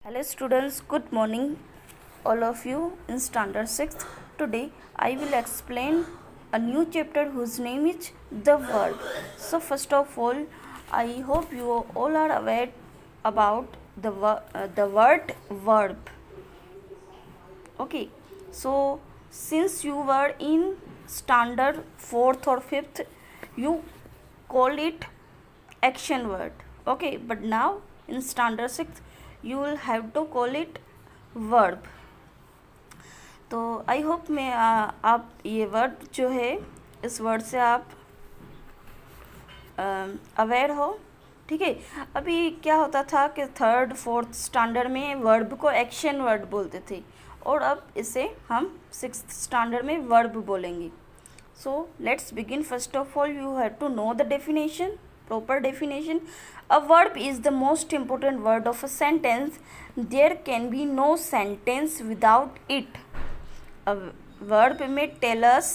Hello students, good morning all of you in standard 6th. Today I will explain a new chapter whose name is the verb. So first of all, I hope you all are aware about the word verb. Okay, so since you were in standard 4th or 5th, you call it action word. Okay, but now in standard 6th you will have to call it verb. तो I hope मैं आप ये word जो है इस word से आप aware हो. ठीक है. अभी क्या होता था कि 3rd 4th स्टैंडर्ड में वर्ब को एक्शन वर्ड बोलते थे और अब इसे हम 6th स्टैंडर्ड में वर्ब बोलेंगे. So let's begin. First of all you have to know the definition, proper definition. A verb is the most important word of a sentence. There can be no sentence without it. A verb may tell us,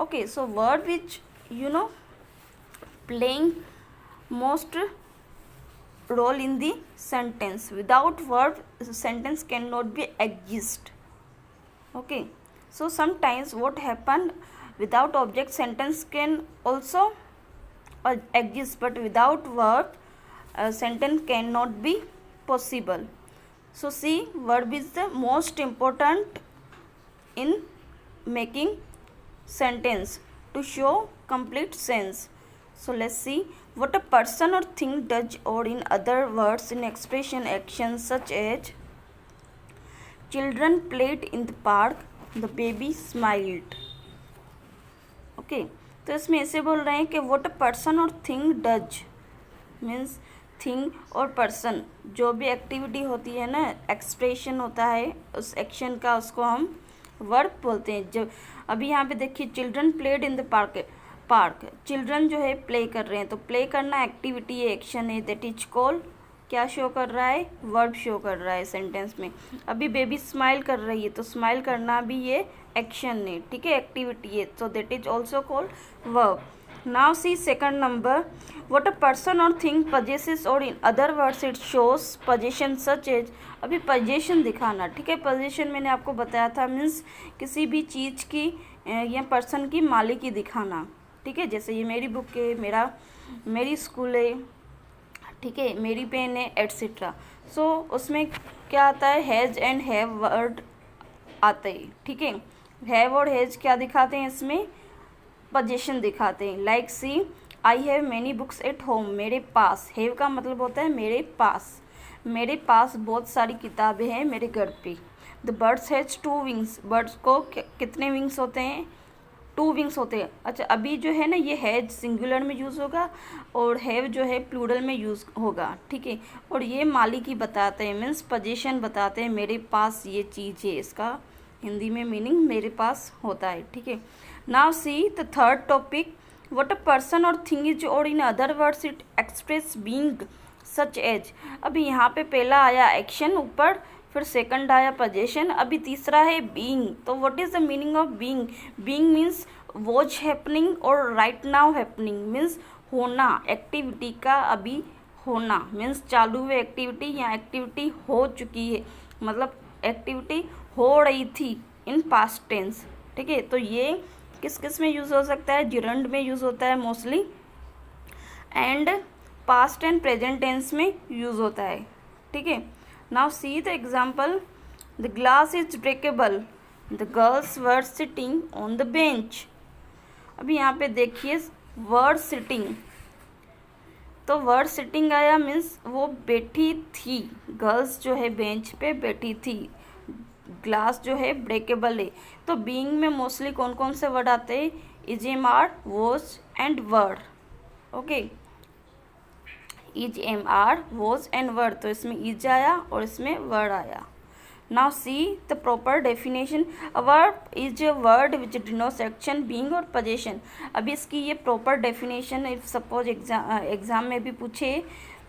okay, so verb which playing most role in the sentence. Without verb sentence cannot be exist. Okay, so sometimes what happen, without object sentence can also exist, but without verb sentence cannot be possible. So see, verb is the most important in making sentence to show complete sense. So let's see what a person or thing does, or in other words in expression actions such as children played in the park, the baby smiled. Okay, तो इसमें ऐसे बोल रहे हैं कि what a person और thing does means thing और person जो भी एक्टिविटी होती है ना, एक्सप्रेशन होता है उस एक्शन का, उसको हम वर्ब बोलते हैं. जब अभी यहाँ पे देखिए children played in the park children जो है प्ले कर रहे हैं, तो प्ले करना एक्टिविटी है, एक्शन है, दैट इज कॉल्ड क्या शो कर रहा है, वर्ब शो कर रहा है सेंटेंस में. अभी बेबी स्माइल कर रही है तो स्माइल करना भी ये एक्शन है, ठीक है, एक्टिविटी है, so that is also called verb. Now see second number, what a person और थिंग पजेसेस, और in other words it shows position such as. अभी पोजीशन दिखाना, ठीक है, पोजीशन मैंने आपको बताया था मीन्स किसी भी चीज़ की या पर्सन की मालिकी दिखाना. ठीक है, जैसे ये मेरी बुक है, मेरी स्कूल है, ठीक है, मेरी पेन है, एट्सेट्रा. सो उसमें क्या आता है, हैज़ एंड हैव वर्ड आते हैं. ठीक है, हैव और हैज़ क्या दिखाते हैं, इसमें पोजीशन दिखाते हैं. Like see, I have many books at home, मेरे पास. हैव का मतलब होता है मेरे पास बहुत सारी किताबें हैं मेरे घर पे. The birds has 2 wings, birds को कितने विंग्स होते हैं, 2 विंग्स होते हैं. अच्छा, अभी जो है ना ये हैज सिंगुलर में यूज़ होगा और हैव जो है प्लूरल में यूज़ होगा. ठीक है, और ये मालिकी बताते हैं मीन्स पोजीशन बताते हैं, मेरे पास ये चीज़ है, इसका हिंदी में मीनिंग मेरे पास होता है. ठीक है. Now see the third topic, what a person और थिंग इज, और in other words it express being such as. अभी यहाँ पे पहला आया एक्शन ऊपर, फिर सेकंड आया पोजीशन, अभी तीसरा है बीइंग. तो what is the meaning of being. Being means was happening और राइट नाउ हैपनिंग मीन्स होना, एक्टिविटी का अभी होना मीन्स चालू हुई एक्टिविटी या एक्टिविटी हो चुकी है, मतलब एक्टिविटी हो रही थी इन पास्ट टेंस. ठीक है, तो ये किस किस में यूज़ हो सकता है, जिरंड में यूज़ होता है mostly, and past and present tense में यूज़ होता है. ठीक है. Now see the example, the glass is breakable, the girls were sitting on the bench. अभी यहाँ पे देखिए वर्ड सिटिंग, तो वर्ड सिटिंग आया मीन्स वो बैठी थी, गर्ल्स जो है बेंच पे बैठी थी, ग्लास जो है ब्रेकेबल है. तो बीइंग में मोस्टली कौन कौन से वर्ड आते हैं, is am are, was and word. Okay, is am are, was and word, तो इसमें इज आया और इसमें वर्ड आया. Now see the proper definition, a verb is a word which denotes action, being और पोजीशन. अभी इसकी ये proper definition, if suppose exam में भी पूछे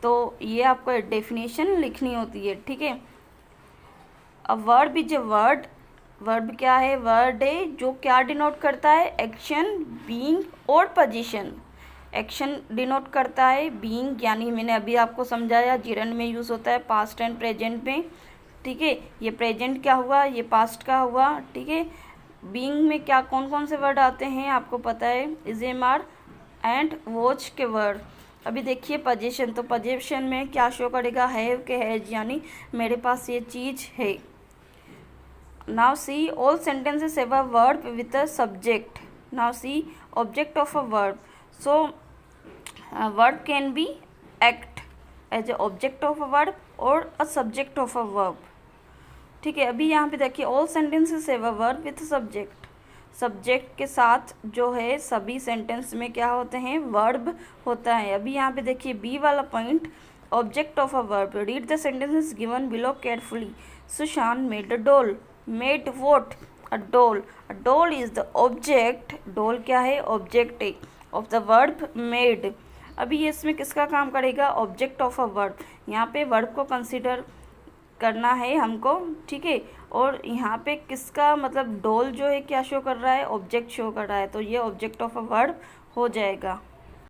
तो ये आपको डेफिनेशन लिखनी होती है. ठीक है. अ verb is a word, verb क्या है, वर्ड है जो क्या डिनोट करता है, एक्शन, बीइंग और पोजीशन. एक्शन डिनोट करता है, बीइंग यानी मैंने अभी आपको समझाया जिरंड में यूज़ होता है पास्ट एंड प्रेजेंट में, ठीक है। ये प्रेजेंट क्या हुआ, ये पास्ट का हुआ, ठीक है। बीइंग में क्या कौन कौन से वर्ड आते हैं आपको पता है, is am are and was के वर्ड। अभी देखिए पोजीशन, तो पोजीशन में क्या शो करेगा, हैव के हैज, यानी मेरे पास ये चीज़ है। Now see all sentences have a verb with a subject. Now see object of a verb, so verb can be act as a object of a verb और a subject of a verb, ठीक है। अभी यहाँ पे देखिए all sentences have a verb with subject, subject के साथ जो है सभी सेंटेंस में क्या होते हैं, वर्ब होता है। अभी यहाँ पे देखिए बी वाला point, object of a verb, read the sentences given below carefully. Sushant made a doll, made what, a doll, a doll is the object, doll क्या है, ऑब्जेक्ट है ऑफ द वर्ब मेड। अभी ये इसमें किसका काम करेगा, ऑब्जेक्ट ऑफ अ वर्ब, यहाँ पे वर्ब को कंसिडर करना है हमको, ठीक है। और यहाँ पे किसका मतलब डॉल जो है क्या शो कर रहा है, ऑब्जेक्ट शो कर रहा है, तो ये ऑब्जेक्ट ऑफ अ वर्ब हो जाएगा।